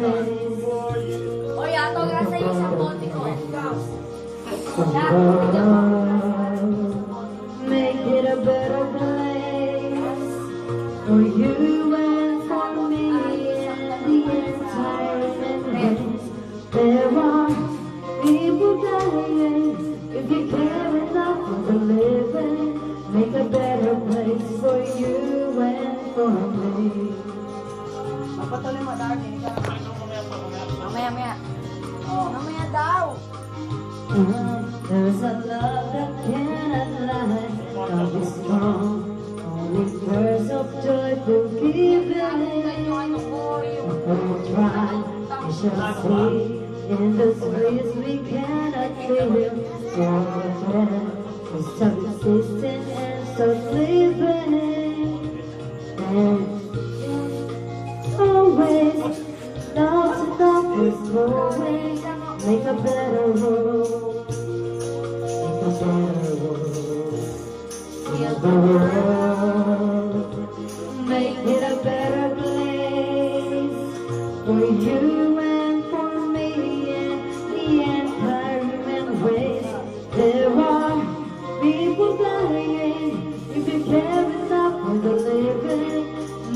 O yato, grasa yung isang bote ko. Make it a better place for you and for me and the entire race. There are people dying. If you care enough for the living, make a better place for you and for me. Mamaya. Mamaya daw. There's a love that cannot lie. Love is strong, only words of joyful giving. We'll try, we shall see. In this place we cannot feel. So better, we stop existing and start living. And always, love to love is growing. Make a better world. Make a better world. Make the world. Make it a better place for you and for me and the entire human race. There are people dying. If you care enough for the living,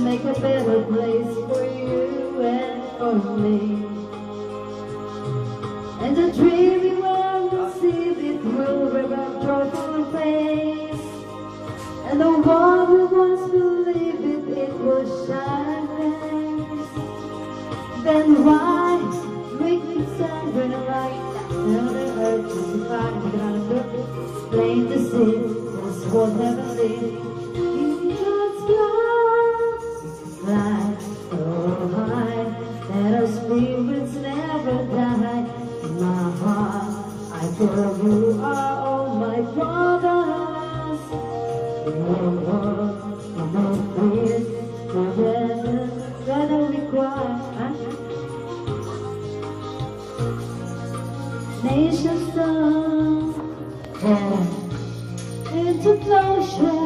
make a better place for you and for me. And the dreamy world will see it through with a joyful face. And the one who wants to live it, it will shine. Then why make me stand when I write? Tell the earth to survive, we're gonna look, explain the sin, this world heavenly. In God's love, fly so high, that our spirits never die. In my heart, I feel you are all my brothers. No war, no fear, no death, gonna require. Nations turn into closure.